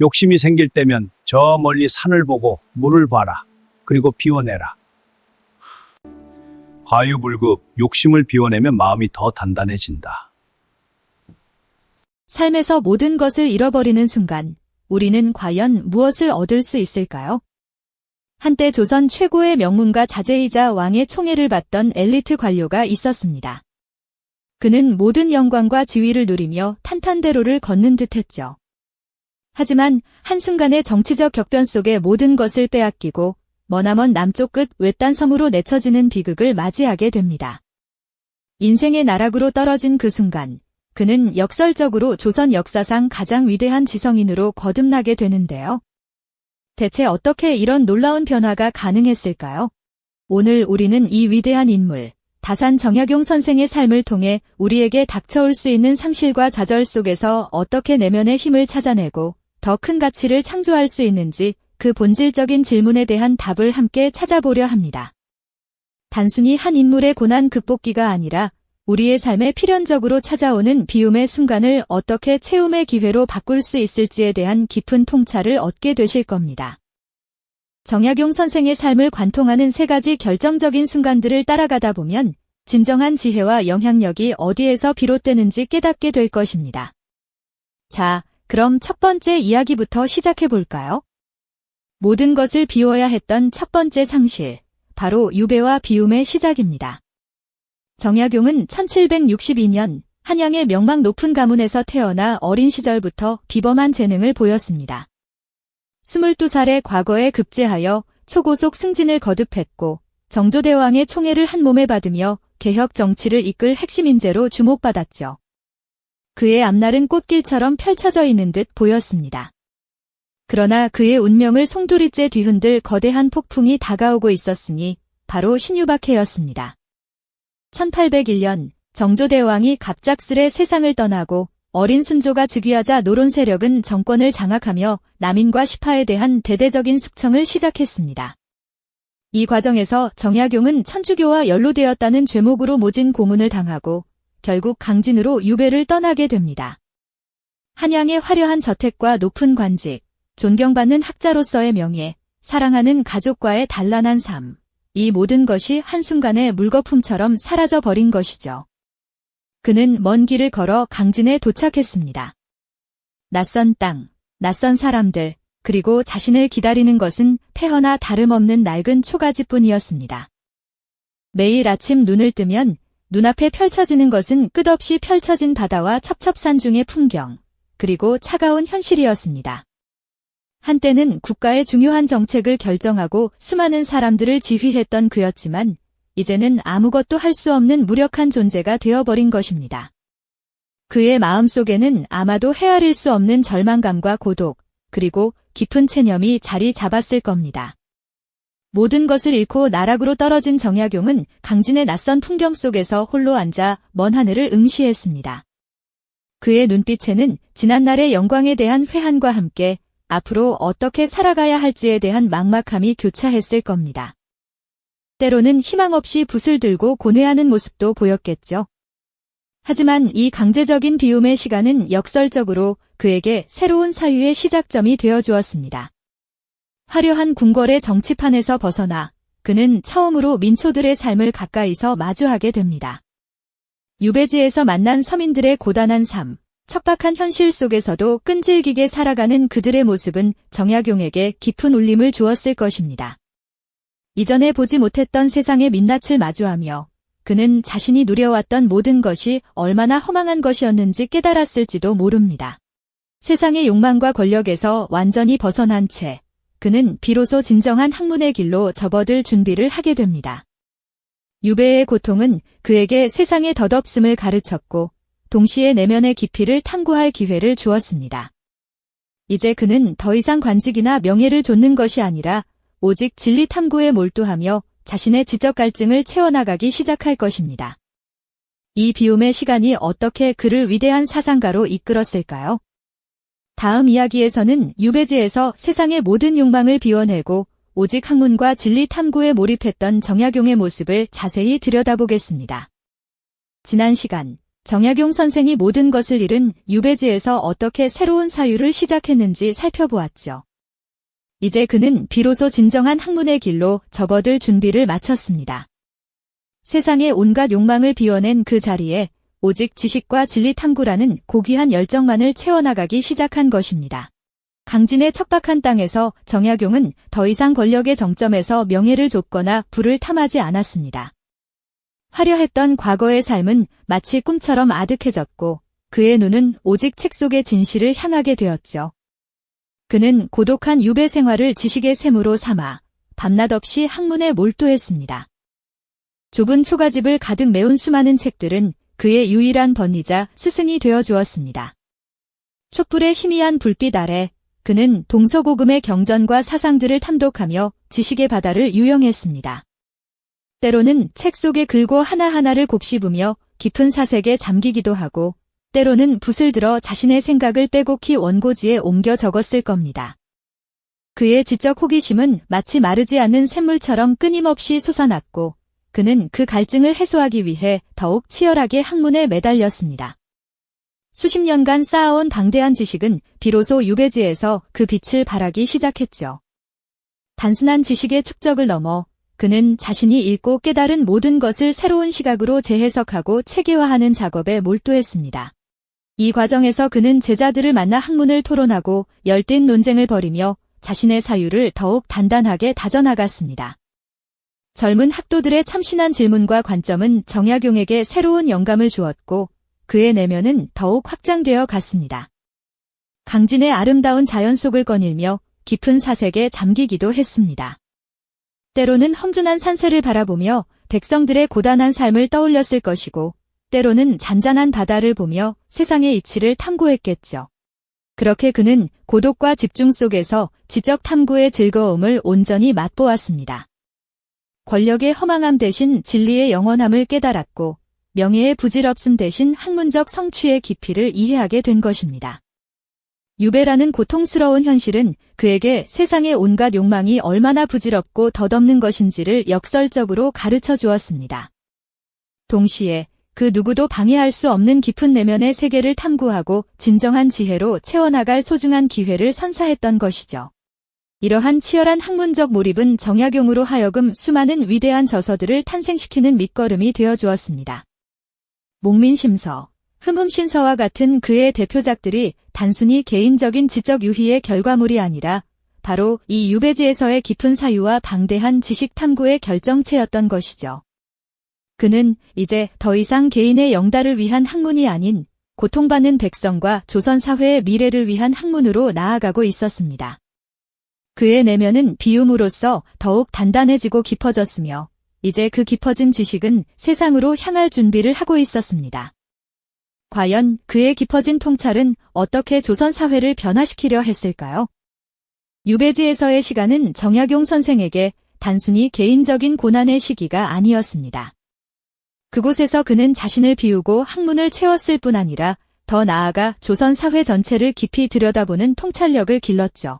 욕심이 생길 때면 저 멀리 산을 보고 물을 봐라. 그리고 비워내라. 과유불급, 욕심을 비워내면 마음이 더 단단해진다. 삶에서 모든 것을 잃어버리는 순간, 우리는 과연 무엇을 얻을 수 있을까요? 한때 조선 최고의 명문가 자제이자 왕의 총애를 받던 엘리트 관료가 있었습니다. 그는 모든 영광과 지위를 누리며 탄탄대로를 걷는 듯했죠. 하지만 한순간의 정치적 격변 속에 모든 것을 빼앗기고 머나먼 남쪽 끝 외딴 섬으로 내쳐지는 비극을 맞이하게 됩니다. 인생의 나락으로 떨어진 그 순간, 그는 역설적으로 조선 역사상 가장 위대한 지성인으로 거듭나게 되는데요. 대체 어떻게 이런 놀라운 변화가 가능했을까요? 오늘 우리는 이 위대한 인물, 다산 정약용 선생의 삶을 통해 우리에게 닥쳐올 수 있는 상실과 좌절 속에서 어떻게 내면의 힘을 찾아내고 더 큰 가치를 창조할 수 있는지 그 본질적인 질문에 대한 답을 함께 찾아보려 합니다. 단순히 한 인물의 고난 극복기가 아니라 우리의 삶에 필연적으로 찾아오는 비움의 순간을 어떻게 채움의 기회로 바꿀 수 있을지에 대한 깊은 통찰을 얻게 되실 겁니다. 정약용 선생의 삶을 관통하는 3가지 결정적인 순간들을 따라가다 보면 진정한 지혜와 영향력이 어디에서 비롯되는지 깨닫게 될 것입니다. 자, 그럼 첫 번째 이야기부터 시작해 볼까요? 모든 것을 비워야 했던 첫 번째 상실, 바로 유배와 비움의 시작입니다. 정약용은 1762년 한양의 명망 높은 가문에서 태어나 어린 시절부터 비범한 재능을 보였습니다. 22살에 과거에 급제하여 초고속 승진을 거듭했고 정조대왕의 총애를 한몸에 받으며 개혁 정치를 이끌 핵심 인재로 주목받았죠. 그의 앞날은 꽃길처럼 펼쳐져 있는 듯 보였습니다. 그러나 그의 운명을 송두리째 뒤흔들 거대한 폭풍이 다가오고 있었으니 바로 신유박해였습니다. 1801년 정조대왕이 갑작스레 세상을 떠나고 어린 순조가 즉위하자 노론 세력은 정권을 장악하며 남인과 시파에 대한 대대적인 숙청을 시작했습니다. 이 과정에서 정약용은 천주교와 연루되었다는 죄목으로 모진 고문을 당하고 결국 강진으로 유배를 떠나게 됩니다. 한양의 화려한 저택과 높은 관직, 존경받는 학자로서의 명예, 사랑하는 가족과의 단란한 삶, 이 모든 것이 한순간에 물거품처럼 사라져버린 것이죠. 그는 먼 길을 걸어 강진에 도착했습니다. 낯선 땅, 낯선 사람들, 그리고 자신을 기다리는 것은 폐허나 다름없는 낡은 초가집뿐이었습니다. 매일 아침 눈을 뜨면 눈앞에 펼쳐지는 것은 끝없이 펼쳐진 바다와 첩첩산중의 풍경, 그리고 차가운 현실이었습니다. 한때는 국가의 중요한 정책을 결정하고 수많은 사람들을 지휘했던 그였지만 이제는 아무것도 할 수 없는 무력한 존재가 되어버린 것입니다. 그의 마음속에는 아마도 헤아릴 수 없는 절망감과 고독, 그리고 깊은 체념이 자리 잡았을 겁니다. 모든 것을 잃고 나락으로 떨어진 정약용은 강진의 낯선 풍경 속에서 홀로 앉아 먼 하늘을 응시했습니다. 그의 눈빛에는 지난날의 영광에 대한 회한과 함께 앞으로 어떻게 살아가야 할지에 대한 막막함이 교차했을 겁니다. 때로는 희망 없이 붓을 들고 고뇌하는 모습도 보였겠죠. 하지만 이 강제적인 비움의 시간은 역설적으로 그에게 새로운 사유의 시작점이 되어주었습니다. 화려한 궁궐의 정치판에서 벗어나 그는 처음으로 민초들의 삶을 가까이서 마주하게 됩니다. 유배지에서 만난 서민들의 고단한 삶, 척박한 현실 속에서도 끈질기게 살아가는 그들의 모습은 정약용에게 깊은 울림을 주었을 것입니다. 이전에 보지 못했던 세상의 민낯을 마주하며 그는 자신이 누려왔던 모든 것이 얼마나 허망한 것이었는지 깨달았을지도 모릅니다. 세상의 욕망과 권력에서 완전히 벗어난 채 그는 비로소 진정한 학문의 길로 접어들 준비를 하게 됩니다. 유배의 고통은 그에게 세상의 덧없음을 가르쳤고 동시에 내면의 깊이를 탐구할 기회를 주었습니다. 이제 그는 더 이상 관직이나 명예를 좇는 것이 아니라 오직 진리 탐구에 몰두하며 자신의 지적 갈증을 채워나가기 시작할 것입니다. 이 비움의 시간이 어떻게 그를 위대한 사상가로 이끌었을까요? 다음 이야기에서는 유배지에서 세상의 모든 욕망을 비워내고 오직 학문과 진리 탐구에 몰입했던 정약용의 모습을 자세히 들여다보겠습니다. 지난 시간 정약용 선생이 모든 것을 잃은 유배지에서 어떻게 새로운 사유를 시작했는지 살펴보았죠. 이제 그는 비로소 진정한 학문의 길로 접어들 준비를 마쳤습니다. 세상의 온갖 욕망을 비워낸 그 자리에 오직 지식과 진리 탐구라는 고귀한 열정만을 채워나가기 시작한 것입니다. 강진의 척박한 땅에서 정약용은 더 이상 권력의 정점에서 명예를 좇거나 부를 탐하지 않았습니다. 화려했던 과거의 삶은 마치 꿈처럼 아득해졌고 그의 눈은 오직 책 속의 진실을 향하게 되었죠. 그는 고독한 유배 생활을 지식의 샘으로 삼아 밤낮 없이 학문에 몰두했습니다. 좁은 초가집을 가득 메운 수많은 책들은 그의 유일한 번이자 스승이 되어 주었습니다. 촛불의 희미한 불빛 아래 그는 동서고금의 경전과 사상들을 탐독하며 지식의 바다를 유영했습니다. 때로는 책 속의 글고 하나하나를 곱씹으며 깊은 사색에 잠기기도 하고 때로는 붓을 들어 자신의 생각을 빼곡히 원고지에 옮겨 적었을 겁니다. 그의 지적 호기심은 마치 마르지 않는 샘물처럼 끊임없이 솟아났고 그는 그 갈증을 해소하기 위해 더욱 치열하게 학문에 매달렸습니다. 수십 년간 쌓아온 방대한 지식은 비로소 유배지에서 그 빛을 발하기 시작했죠. 단순한 지식의 축적을 넘어 그는 자신이 읽고 깨달은 모든 것을 새로운 시각으로 재해석하고 체계화하는 작업에 몰두했습니다. 이 과정에서 그는 제자들을 만나 학문을 토론하고 열띤 논쟁을 벌이며 자신의 사유를 더욱 단단하게 다져나갔습니다. 젊은 학도들의 참신한 질문과 관점은 정약용에게 새로운 영감을 주었고 그의 내면은 더욱 확장되어 갔습니다. 강진의 아름다운 자연 속을 거닐며 깊은 사색에 잠기기도 했습니다. 때로는 험준한 산세를 바라보며 백성들의 고단한 삶을 떠올렸을 것이고 때로는 잔잔한 바다를 보며 세상의 이치를 탐구했겠죠. 그렇게 그는 고독과 집중 속에서 지적 탐구의 즐거움을 온전히 맛보았습니다. 권력의 허망함 대신 진리의 영원함을 깨달았고 명예의 부질없음 대신 학문적 성취의 깊이를 이해하게 된 것입니다. 유배라는 고통스러운 현실은 그에게 세상의 온갖 욕망이 얼마나 부질없고 덧없는 것인지를 역설적으로 가르쳐 주었습니다. 동시에 그 누구도 방해할 수 없는 깊은 내면의 세계를 탐구하고 진정한 지혜로 채워나갈 소중한 기회를 선사했던 것이죠. 이러한 치열한 학문적 몰입은 정약용으로 하여금 수많은 위대한 저서들을 탄생시키는 밑거름이 되어 주었습니다. 목민심서, 흠음신서와 같은 그의 대표작들이 단순히 개인적인 지적 유희의 결과물이 아니라 바로 이 유배지에서의 깊은 사유와 방대한 지식 탐구의 결정체였던 것이죠. 그는 이제 더 이상 개인의 영달을 위한 학문이 아닌 고통받는 백성과 조선 사회의 미래를 위한 학문으로 나아가고 있었습니다. 그의 내면은 비움으로써 더욱 단단해지고 깊어졌으며 이제 그 깊어진 지식은 세상으로 향할 준비를 하고 있었습니다. 과연 그의 깊어진 통찰은 어떻게 조선 사회를 변화시키려 했을까요? 유배지에서의 시간은 정약용 선생에게 단순히 개인적인 고난의 시기가 아니었습니다. 그곳에서 그는 자신을 비우고 학문을 채웠을 뿐 아니라 더 나아가 조선 사회 전체를 깊이 들여다보는 통찰력을 길렀죠.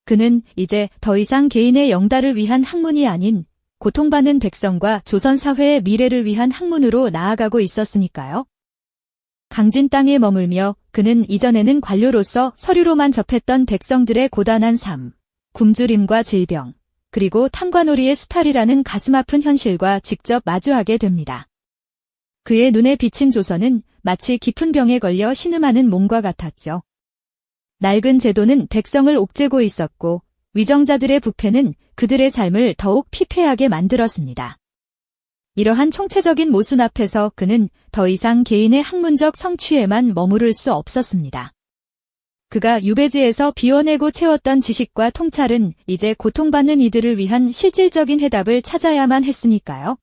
그는 이제 더 이상 개인의 영달을 위한 학문이 아닌 고통받는 백성과 조선 사회의 미래를 위한 학문으로 나아가고 있었으니까요. 강진 땅에 머물며 그는 이전에는 관료로서 서류로만 접했던 백성들의 고단한 삶, 굶주림과 질병, 그리고 탐관오리의 수탈이라는 가슴 아픈 현실과 직접 마주하게 됩니다. 그의 눈에 비친 조선은 마치 깊은 병에 걸려 신음하는 몸과 같았죠. 낡은 제도는 백성을 옥죄고 있었고 위정자들의 부패는 그들의 삶을 더욱 피폐하게 만들었습니다. 이러한 총체적인 모순 앞에서 그는 더 이상 개인의 학문적 성취에만 머무를 수 없었습니다. 그가 유배지에서 비워내고 채웠던 지식과 통찰은 이제 고통받는 이들을 위한 실질적인 해답을 찾아야만 했으니까요.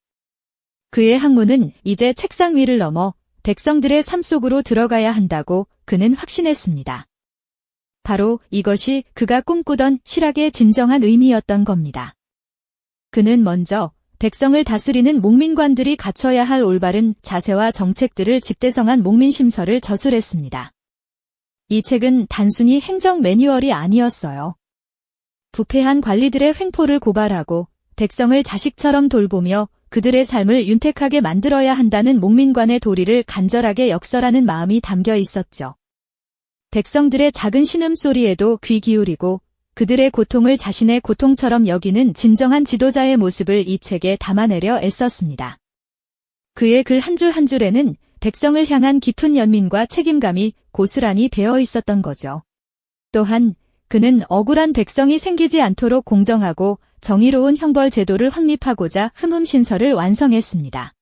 그의 학문은 이제 책상 위를 넘어 백성들의 삶 속으로 들어가야 한다고 그는 확신했습니다. 바로 이것이 그가 꿈꾸던 실학의 진정한 의미였던 겁니다. 그는 먼저 백성을 다스리는 목민관들이 갖춰야 할 올바른 자세와 정책들을 집대성한 목민심서를 저술했습니다. 이 책은 단순히 행정 매뉴얼이 아니었어요. 부패한 관리들의 횡포를 고발하고 백성을 자식처럼 돌보며 그들의 삶을 윤택하게 만들어야 한다는 목민관의 도리를 간절하게 역설하는 마음이 담겨 있었죠. 백성들의 작은 신음소리에도 귀 기울이고 그들의 고통을 자신의 고통처럼 여기는 진정한 지도자의 모습을 이 책에 담아내려 애썼습니다. 그의 글 한 줄 한 줄에는 백성을 향한 깊은 연민과 책임감이 고스란히 배어 있었던 거죠. 또한 그는 억울한 백성이 생기지 않도록 공정하고 정의로운 형벌 제도를 확립하고자 흠음신서를 완성했습니다.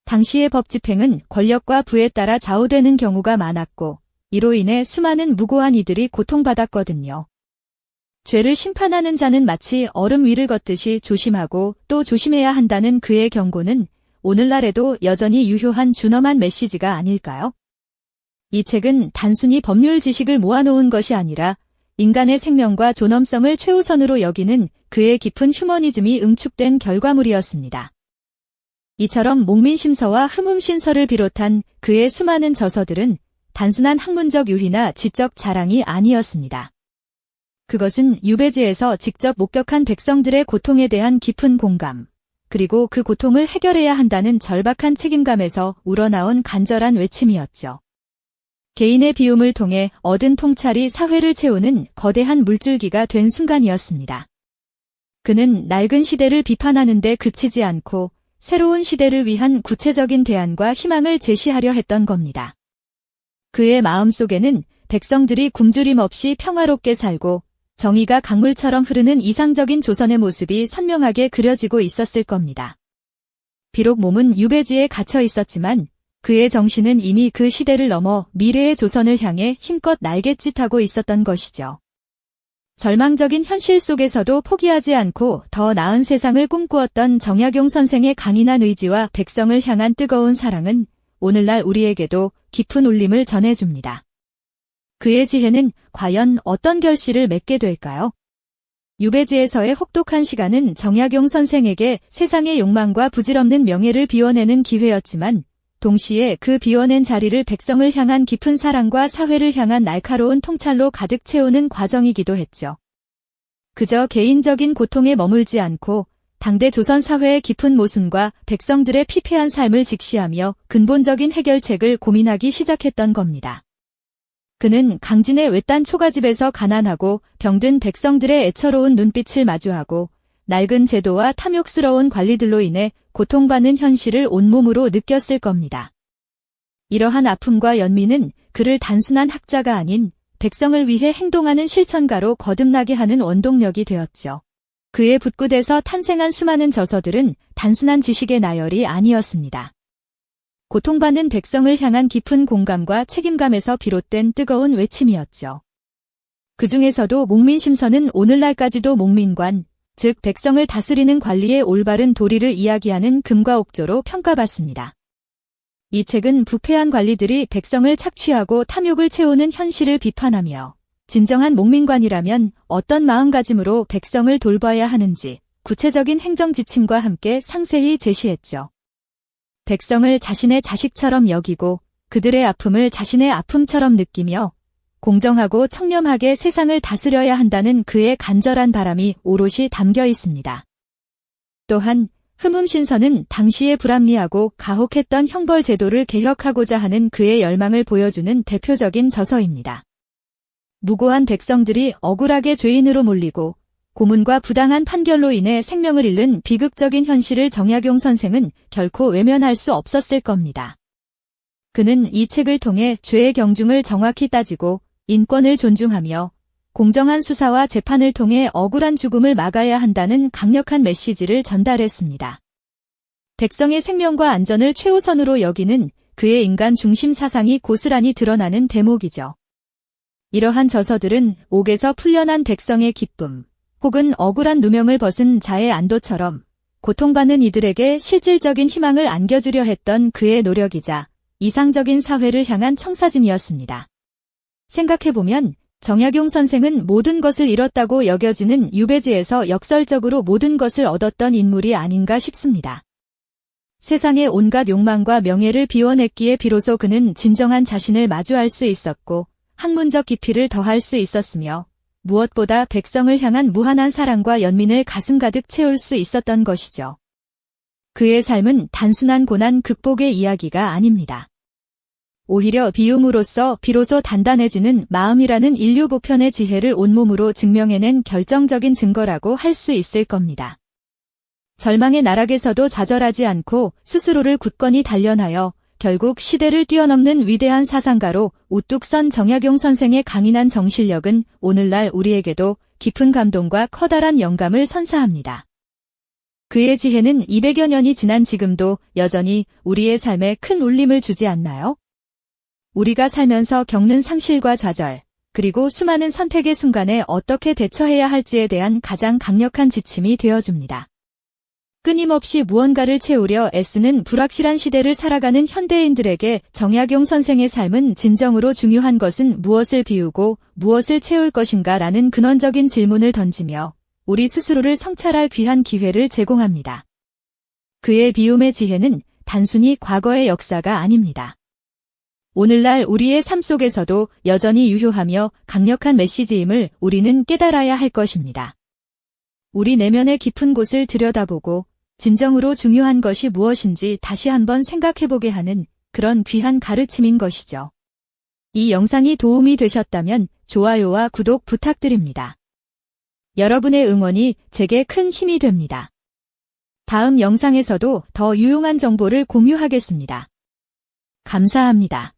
당시의 법 집행은 권력과 부에 따라 좌우되는 경우가 많았고 이로 인해 수많은 무고한 이들이 고통받았거든요. 죄를 심판하는 자는 마치 얼음 위를 걷듯이 조심하고 또 조심해야 한다는 그의 경고는 오늘날에도 여전히 유효한 준엄한 메시지가 아닐까요? 이 책은 단순히 법률 지식을 모아놓은 것이 아니라 인간의 생명과 존엄성을 최우선으로 여기는 그의 깊은 휴머니즘이 응축된 결과물이었습니다. 이처럼 목민심서와 흠음신서를 비롯한 그의 수많은 저서들은 단순한 학문적 유희나 지적 자랑이 아니었습니다. 그것은 유배지에서 직접 목격한 백성들의 고통에 대한 깊은 공감, 그리고 그 고통을 해결해야 한다는 절박한 책임감에서 우러나온 간절한 외침이었죠. 개인의 비움을 통해 얻은 통찰이 사회를 채우는 거대한 물줄기가 된 순간이었습니다. 그는 낡은 시대를 비판하는 데 그치지 않고 새로운 시대를 위한 구체적인 대안과 희망을 제시하려 했던 겁니다. 그의 마음속에는 백성들이 굶주림 없이 평화롭게 살고 정의가 강물처럼 흐르는 이상적인 조선의 모습이 선명하게 그려지고 있었을 겁니다. 비록 몸은 유배지에 갇혀 있었지만 그의 정신은 이미 그 시대를 넘어 미래의 조선을 향해 힘껏 날갯짓하고 있었던 것이죠. 절망적인 현실 속에서도 포기하지 않고 더 나은 세상을 꿈꾸었던 정약용 선생의 강인한 의지와 백성을 향한 뜨거운 사랑은 오늘날 우리에게도 깊은 울림을 전해줍니다. 그의 지혜는 과연 어떤 결실을 맺게 될까요? 유배지에서의 혹독한 시간은 정약용 선생에게 세상의 욕망과 부질없는 명예를 비워내는 기회였지만 동시에 그 비워낸 자리를 백성을 향한 깊은 사랑과 사회를 향한 날카로운 통찰로 가득 채우는 과정이기도 했죠. 그저 개인적인 고통에 머물지 않고 당대 조선 사회의 깊은 모순과 백성들의 피폐한 삶을 직시하며 근본적인 해결책을 고민하기 시작했던 겁니다. 그는 강진의 외딴 초가집에서 가난하고 병든 백성들의 애처로운 눈빛을 마주하고 낡은 제도와 탐욕스러운 관리들로 인해 고통받는 현실을 온몸으로 느꼈을 겁니다. 이러한 아픔과 연민은 그를 단순한 학자가 아닌 백성을 위해 행동하는 실천가로 거듭나게 하는 원동력이 되었죠. 그의 붓굿에서 탄생한 수많은 저서들은 단순한 지식의 나열이 아니었습니다. 고통받는 백성을 향한 깊은 공감과 책임감에서 비롯된 뜨거운 외침이었죠. 그 중에서도 목민심서는 오늘날까지도 목민관, 즉 백성을 다스리는 관리의 올바른 도리를 이야기하는 금과 옥조로 평가받습니다. 이 책은 부패한 관리들이 백성을 착취하고 탐욕을 채우는 현실을 비판하며 진정한 목민관이라면 어떤 마음가짐으로 백성을 돌봐야 하는지 구체적인 행정 지침과 함께 상세히 제시했죠. 백성을 자신의 자식처럼 여기고 그들의 아픔을 자신의 아픔처럼 느끼며 공정하고 청렴하게 세상을 다스려야 한다는 그의 간절한 바람이 오롯이 담겨 있습니다. 또한 흠음신서는 당시의 불합리하고 가혹했던 형벌 제도를 개혁하고자 하는 그의 열망을 보여주는 대표적인 저서입니다. 무고한 백성들이 억울하게 죄인으로 몰리고 고문과 부당한 판결로 인해 생명을 잃는 비극적인 현실을 정약용 선생은 결코 외면할 수 없었을 겁니다. 그는 이 책을 통해 죄의 경중을 정확히 따지고 인권을 존중하며 공정한 수사와 재판을 통해 억울한 죽음을 막아야 한다는 강력한 메시지를 전달했습니다. 백성의 생명과 안전을 최우선으로 여기는 그의 인간 중심 사상이 고스란히 드러나는 대목이죠. 이러한 저서들은 옥에서 풀려난 백성의 기쁨, 혹은 억울한 누명을 벗은 자의 안도처럼 고통받는 이들에게 실질적인 희망을 안겨주려 했던 그의 노력이자 이상적인 사회를 향한 청사진이었습니다. 생각해보면 정약용 선생은 모든 것을 잃었다고 여겨지는 유배지에서 역설적으로 모든 것을 얻었던 인물이 아닌가 싶습니다. 세상의 온갖 욕망과 명예를 비워냈기에 비로소 그는 진정한 자신을 마주할 수 있었고 학문적 깊이를 더할 수 있었으며 무엇보다 백성을 향한 무한한 사랑과 연민을 가슴 가득 채울 수 있었던 것이죠. 그의 삶은 단순한 고난 극복의 이야기가 아닙니다. 오히려 비움으로써 비로소 단단해지는 마음이라는 인류 보편의 지혜를 온몸으로 증명해낸 결정적인 증거라고 할 수 있을 겁니다. 절망의 나락에서도 좌절하지 않고 스스로를 굳건히 단련하여 결국 시대를 뛰어넘는 위대한 사상가로 우뚝 선 정약용 선생의 강인한 정신력은 오늘날 우리에게도 깊은 감동과 커다란 영감을 선사합니다. 그의 지혜는 200여 년이 지난 지금도 여전히 우리의 삶에 큰 울림을 주지 않나요? 우리가 살면서 겪는 상실과 좌절, 그리고 수많은 선택의 순간에 어떻게 대처해야 할지에 대한 가장 강력한 지침이 되어줍니다. 끊임없이 무언가를 채우려 애쓰는 불확실한 시대를 살아가는 현대인들에게 정약용 선생의 삶은 진정으로 중요한 것은 무엇을 비우고 무엇을 채울 것인가 라는 근원적인 질문을 던지며 우리 스스로를 성찰할 귀한 기회를 제공합니다. 그의 비움의 지혜는 단순히 과거의 역사가 아닙니다. 오늘날 우리의 삶 속에서도 여전히 유효하며 강력한 메시지임을 우리는 깨달아야 할 것입니다. 우리 내면의 깊은 곳을 들여다보고 진정으로 중요한 것이 무엇인지 다시 한번 생각해보게 하는 그런 귀한 가르침인 것이죠. 이 영상이 도움이 되셨다면 좋아요와 구독 부탁드립니다. 여러분의 응원이 제게 큰 힘이 됩니다. 다음 영상에서도 더 유용한 정보를 공유하겠습니다. 감사합니다.